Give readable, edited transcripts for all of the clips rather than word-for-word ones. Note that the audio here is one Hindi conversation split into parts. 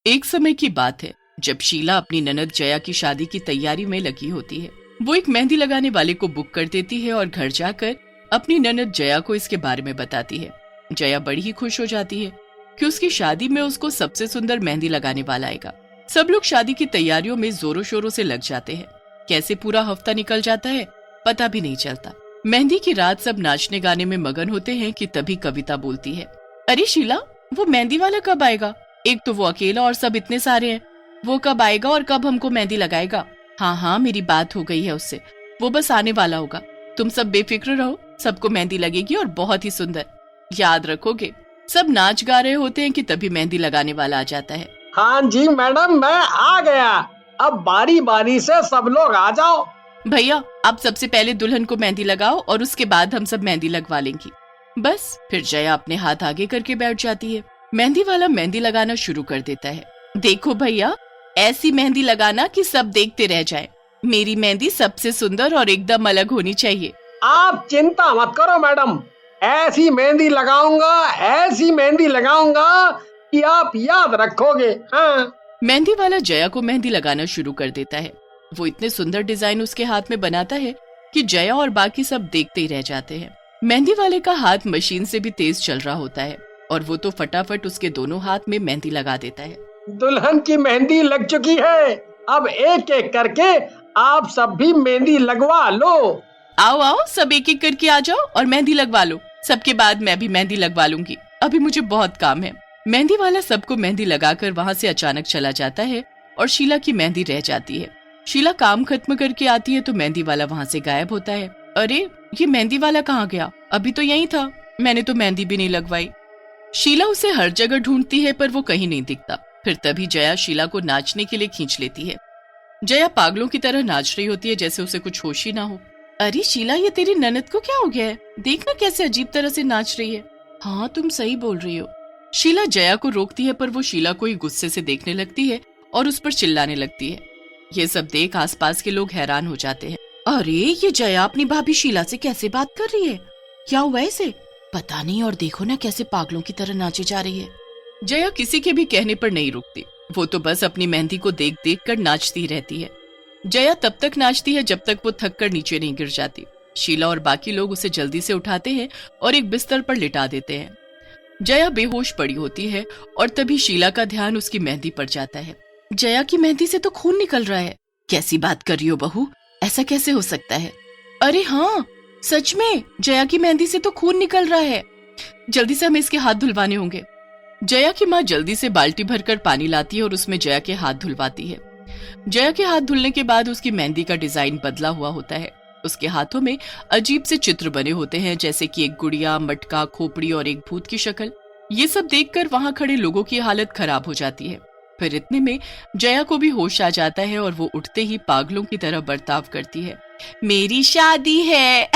एक समय की बात है जब शीला अपनी ननद जया की शादी की तैयारी में लगी होती है। वो एक मेहंदी लगाने वाले को बुक कर देती है और घर जाकर अपनी ननद जया को इसके बारे में बताती है। जया बड़ी ही खुश हो जाती है कि उसकी शादी में उसको सबसे सुंदर मेहंदी लगाने वाला आएगा। सब लोग शादी की तैयारियों में जोरों शोरों से लग जाते हैं। कैसे पूरा हफ्ता निकल जाता है पता भी नहीं चलता। मेहंदी की रात सब नाचने गाने में मगन होते हैं कि तभी कविता बोलती है, अरे शीला, वो मेहंदी वाला कब आएगा? एक तो वो अकेला और सब इतने सारे हैं। वो कब आएगा और कब हमको मेहंदी लगाएगा? हाँ, मेरी बात हो गई है उससे, वो बस आने वाला होगा। तुम सब बेफिक्र रहो, सबको मेहंदी लगेगी और बहुत ही सुंदर। याद रखोगे। सब नाच गा रहे होते हैं कि तभी मेहंदी लगाने वाला आ जाता है। हाँ जी मैडम, मैं आ गया। अब बारी बारी से सब लोग आ जाओ। भैया, आप सबसे पहले दुल्हन को मेहंदी लगाओ और उसके बाद हम सब मेहंदी लगवा लेंगी। बस फिर जया अपने हाथ आगे करके बैठ जाती है। मेहंदी वाला मेहंदी लगाना शुरू कर देता है। देखो भैया, ऐसी मेहंदी लगाना कि सब देखते रह जाएं। मेरी मेहंदी सबसे सुंदर और एकदम अलग होनी चाहिए। आप चिंता मत करो मैडम, ऐसी मेहंदी लगाऊंगा कि आप याद रखोगे। हाँ। मेहंदी वाला जया को मेहंदी लगाना शुरू कर देता है। वो इतने सुंदर डिजाइन उसके हाथ में बनाता है कि जया और बाकी सब देखते ही रह जाते हैं। मेहंदी वाले का हाथ मशीन से भी तेज चल रहा होता है और वो तो फटाफट उसके दोनों हाथ में मेहंदी लगा देता है। दुल्हन की मेहंदी लग चुकी है। अब एक एक करके आप सब भी मेहंदी लगवा लो। आओ, सब एक एक करके आ जाओ और मेहंदी लगवा लो। सबके बाद मैं भी मेहंदी लगवा लूंगी, अभी मुझे बहुत काम है। मेहंदी वाला सबको मेहंदी लगाकर वहाँ से अचानक चला जाता है और शीला की मेहंदी रह जाती है। शीला काम खत्म करके आती है तो मेहंदी वाला वहाँ से गायब होता है। अरे, ये मेहंदी वाला कहाँ गया? अभी तो यहीं था, मैंने तो मेहंदी भी नहीं लगवाई। शीला उसे हर जगह ढूंढती है पर वो कहीं नहीं दिखता। फिर तभी जया शीला को नाचने के लिए खींच लेती है। जया पागलों की तरह नाच रही होती है, जैसे उसे कुछ होश ही ना हो। अरे शीला, ये तेरी ननद को क्या हो गया है? देखना कैसे अजीब तरह से नाच रही है। हाँ, तुम सही बोल रही हो। शीला जया को रोकती है पर वो शीला को ही गुस्से से देखने लगती है और उस पर चिल्लाने लगती है। ये सब देख आसपास के लोग हैरान हो जाते हैं। अरे, ये जया अपनी भाभी शीला से कैसे बात कर रही है? क्या हुआ इसे? पता नहीं। और देखो ना कैसे पागलों की तरह नाचे जा रही है। जया किसी के भी कहने पर नहीं रुकती। वो तो बस अपनी मेहंदी को देख देख कर नाचती रहती है। जया तब तक नाचती है जब तक वो थक कर नीचे नहीं गिर जाती। शीला और बाकी लोग उसे जल्दी से उठाते हैं और एक बिस्तर पर लिटा देते हैं। जया बेहोश पड़ी होती है और तभी शीला का ध्यान उसकी मेहंदी पर जाता है। जया की मेहंदी से तो खून निकल रहा है। कैसी बात कर रही हो बहू, ऐसा कैसे हो सकता है? अरे हाँ, सच में जया की मेहंदी से तो खून निकल रहा है। जल्दी से हमें इसके हाथ धुलवाने होंगे। जया की माँ जल्दी से बाल्टी भरकर पानी लाती है और उसमें जया के हाथ धुलवाती है। जया के हाथ धुलने के बाद उसकी मेहंदी का डिजाइन बदला हुआ होता है। उसके हाथों में अजीब से चित्र बने होते हैं, जैसे कि एक गुड़िया, मटका, खोपड़ी और एक भूत की शक्ल। ये सब देखकर वहां खड़े लोगों की हालत खराब हो जाती है। फिर इतने में जया को भी होश आ जाता है और वो उठते ही पागलों की तरह बर्ताव करती है। मेरी शादी है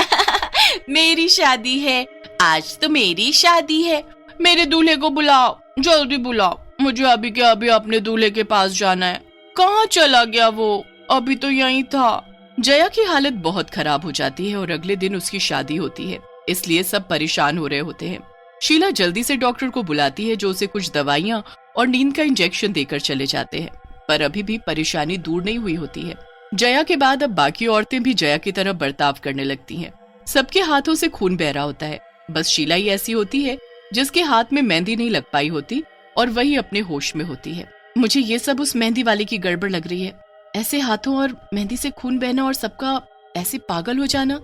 मेरी शादी है, आज तो मेरी शादी है। मेरे दूल्हे को बुलाओ, जल्दी बुलाओ, मुझे अभी के अभी अपने दूल्हे के पास जाना है। कहाँ चला गया वो? अभी तो यहीं था। जया की हालत बहुत खराब हो जाती है और अगले दिन उसकी शादी होती है, इसलिए सब परेशान हो रहे होते हैं। शीला जल्दी से डॉक्टर को बुलाती है, जो उसे कुछ दवाइयां और नींद का इंजेक्शन देकर चले जाते हैं, पर अभी भी परेशानी दूर नहीं हुई होती है। जया के बाद अब बाकी औरतें भी जया की तरह बर्ताव करने लगती हैं। सबके हाथों से खून बह रहा होता है। बस शीला ही ऐसी होती है जिसके हाथ में मेहंदी नहीं लग पाई होती और वही अपने होश में होती है। मुझे ये सब उस मेहंदी वाले की गड़बड़ लग रही है। ऐसे हाथों और मेहंदी से खून बहना और सबका ऐसे पागल हो जाना,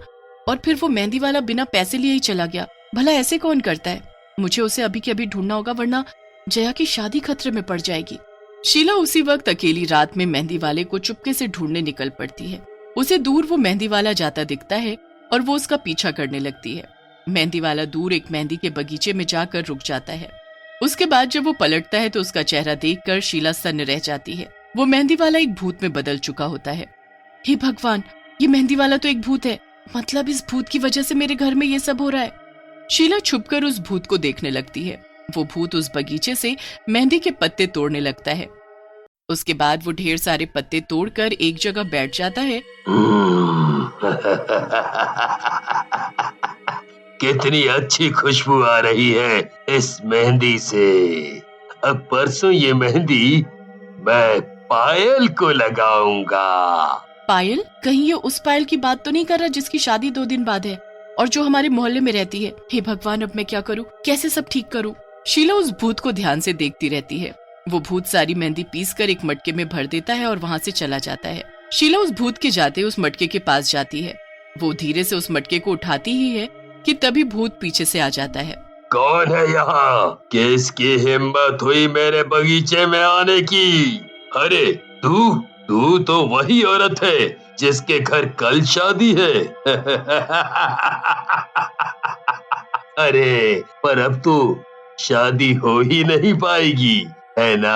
और फिर वो मेहंदी वाला बिना पैसे लिए ही चला गया। भला ऐसे कौन करता है? मुझे उसे अभी के अभी ढूंढना होगा, वरना जया की शादी खतरे में पड़ जाएगी। शीला उसी वक्त अकेली रात में मेहंदी वाले को चुपके से ढूंढने निकल पड़ती है। उसे दूर वो मेहंदी वाला जाता दिखता है और वो उसका पीछा करने लगती है। मेहंदी वाला दूर एक मेहंदी के बगीचे में जाकर रुक जाता है। उसके बाद जब वो पलटता है तो उसका चेहरा देखकर शीला सन्न रह जाती है। वो मेहंदी वाला एक भूत में बदल चुका होता है। हे भगवान, ये मेहंदी वाला तो एक भूत है। मतलब इस भूत की वजह से मेरे घर में ये सब हो रहा है। शीला छुपकर उस भूत को देखने लगती है। वो भूत उस बगीचे से मेहंदी के पत्ते तोड़ने लगता है। उसके बाद वो ढेर सारे पत्ते तोड़कर एक जगह बैठ जाता है। कितनी अच्छी खुशबू आ रही है इस मेहंदी से। अब परसों ये मेहंदी मैं पायल को लगाऊंगा। पायल? कहीं ये उस पायल की बात तो नहीं कर रहा जिसकी शादी 2 दिन बाद है और जो हमारे मोहल्ले में रहती है? हे भगवान, अब मैं क्या करूं? कैसे सब ठीक करूं? शीला उस भूत को ध्यान से देखती रहती है। वो भूत सारी मेहंदी पीस कर एक मटके में भर देता है और वहाँ से चला जाता है। शीला उस भूत के जाते उस मटके के पास जाती है। वो धीरे से उस मटके को उठाती ही है कि तभी भूत पीछे से आ जाता है। कौन है यहाँ? किसकी हिम्मत हुई मेरे बगीचे में आने की? अरे तू तो वही औरत है जिसके घर कल शादी है। अरे पर अब तो शादी हो ही नहीं पाएगी, है ना?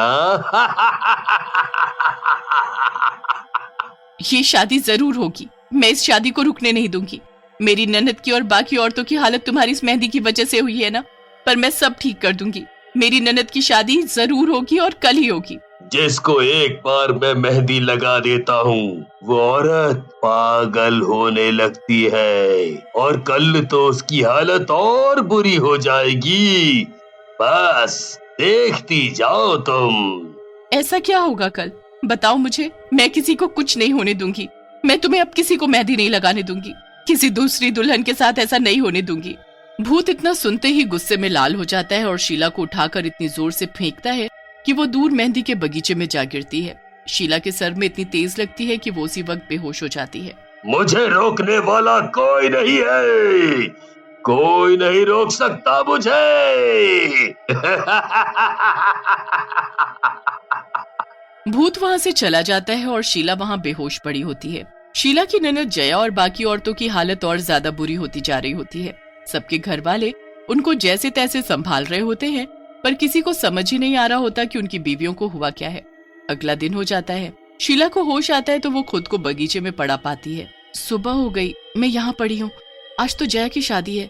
ये शादी जरूर होगी। मैं इस शादी को रुकने नहीं दूंगी। मेरी ननद की और बाकी औरतों की हालत तुम्हारी इस मेहंदी की वजह से हुई है ना, पर मैं सब ठीक कर दूंगी। मेरी ननद की शादी जरूर होगी और कल ही होगी। जिसको एक बार मैं मेहंदी लगा देता हूँ वो औरत पागल होने लगती है और कल तो उसकी हालत और बुरी हो जाएगी। बस देखती जाओ तुम। ऐसा क्या होगा कल? बताओ मुझे। मैं किसी को कुछ नहीं होने दूंगी। मैं तुम्हें अब किसी को मेहंदी नहीं लगाने दूंगी। किसी दूसरी दुल्हन के साथ ऐसा नहीं होने दूंगी। भूत इतना सुनते ही गुस्से में लाल हो जाता है और शीला को उठाकर इतनी जोर से फेंकता है कि वो दूर मेहंदी के बगीचे में जा गिरती है। शीला के सर में इतनी तेज लगती है कि वो उसी वक्त बेहोश हो जाती है। मुझे रोकने वाला कोई नहीं है, कोई नहीं रोक सकता मुझे। भूत वहाँ से चला जाता है और शीला वहाँ बेहोश पड़ी होती है। शीला की ननद जया और बाकी औरतों की हालत और ज्यादा बुरी होती जा रही होती है। सबके घर वाले उनको जैसे तैसे संभाल रहे होते हैं, पर किसी को समझ ही नहीं आ रहा होता कि उनकी बीवियों को हुआ क्या है। अगला दिन हो जाता है। शीला को होश आता है तो वो खुद को बगीचे में पड़ा पाती है। सुबह हो गई, मैं यहाँ पड़ी हूँ। आज तो जया की शादी है।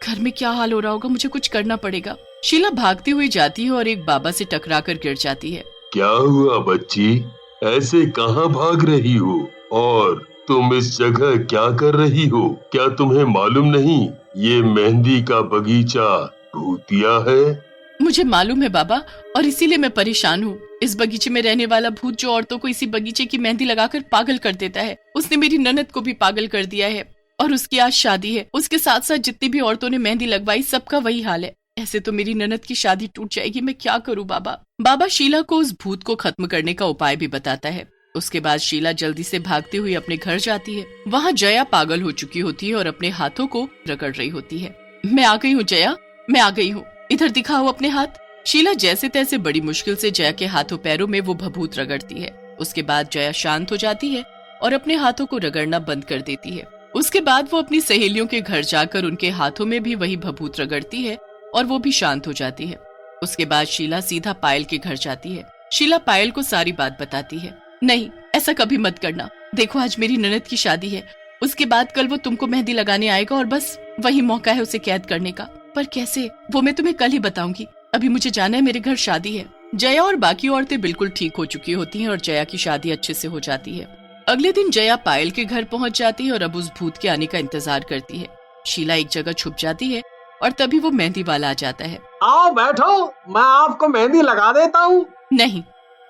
घर में क्या हाल हो रहा होगा, मुझे कुछ करना पड़ेगा। शीला भागती हुई जाती है और एक बाबा से टकरा कर गिर जाती है। क्या हुआ बच्ची? ऐसे कहाँ भाग रही हो? और तुम इस जगह क्या कर रही हो? क्या तुम्हें मालूम नहीं ये मेहंदी का बगीचा भूतिया है? मुझे मालूम है बाबा, और इसीलिए मैं परेशान हूँ। इस बगीचे में रहने वाला भूत जो औरतों को इसी बगीचे की मेहंदी लगाकर पागल कर देता है, उसने मेरी ननद को भी पागल कर दिया है। और उसकी आज शादी है। उसके साथ साथ जितनी भी औरतों ने मेहंदी लगवाई सबका वही हाल है। ऐसे तो मेरी ननद की शादी टूट जाएगी। मैं क्या करूँ बाबा? बाबा शीला को उस भूत को खत्म करने का उपाय भी बताता है। उसके बाद शीला जल्दी से भागती हुई अपने घर जाती है। वहाँ जया पागल हो चुकी होती है और अपने हाथों को रगड़ रही होती है। मैं आ गई हूँ जया, मैं आ गई हूँ, इधर दिखाओ अपने हाथ। शीला जैसे तैसे बड़ी मुश्किल से जया के हाथों पैरों में वो भभूत रगड़ती है। उसके बाद जया शांत हो जाती है और अपने हाथों को रगड़ना बंद कर देती है। उसके बाद वो अपनी सहेलियों के घर जाकर उनके हाथों में भी वही भभूत रगड़ती है और वो भी शांत हो जाती है। उसके बाद शीला सीधा पायल के घर जाती है। शीला पायल को सारी बात बताती है। नहीं, ऐसा कभी मत करना। देखो आज मेरी ननद की शादी है, उसके बाद कल वो तुमको मेहंदी लगाने आएगा और बस वही मौका है उसे कैद करने का। पर कैसे, वो मैं तुम्हें कल ही बताऊंगी। अभी मुझे जाना है, मेरे घर शादी है। जया और बाकी औरतें बिल्कुल ठीक हो चुकी होती हैं और जया की शादी अच्छे से हो जाती है। अगले दिन जया पायल के घर पहुंच जाती है और अब उस भूत के आने का इंतजार करती है। शीला एक जगह छुप जाती है और तभी वो मेहंदी वाला आ जाता है। आओ बैठो, मैं आपको मेहंदी लगा देता हूँ। नहीं,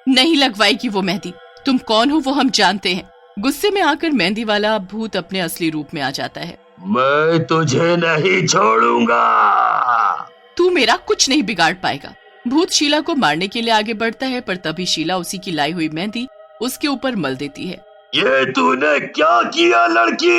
नहीं लगवाएगी वो मेहंदी। तुम कौन हो वो हम जानते हैं। गुस्से में आकर मेहंदी वाला भूत अपने असली रूप में आ जाता है। मैं तुझे नहीं छोड़ूंगा। तू मेरा कुछ नहीं बिगाड़ पाएगा। भूत शीला को मारने के लिए आगे बढ़ता है, पर तभी शीला उसी की लाई हुई मेहंदी उसके ऊपर मल देती है। ये तूने क्या किया लड़की?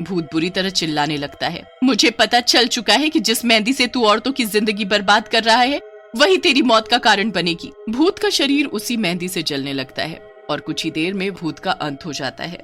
भूत बुरी तरह चिल्लाने लगता है। मुझे पता चल चुका है कि जिस मेहंदी से तू औरतों की जिंदगी बर्बाद कर रहा है वही तेरी मौत का कारण बनेगी। भूत का शरीर उसी मेहंदी से जलने लगता है और कुछ ही देर में भूत का अंत हो जाता है।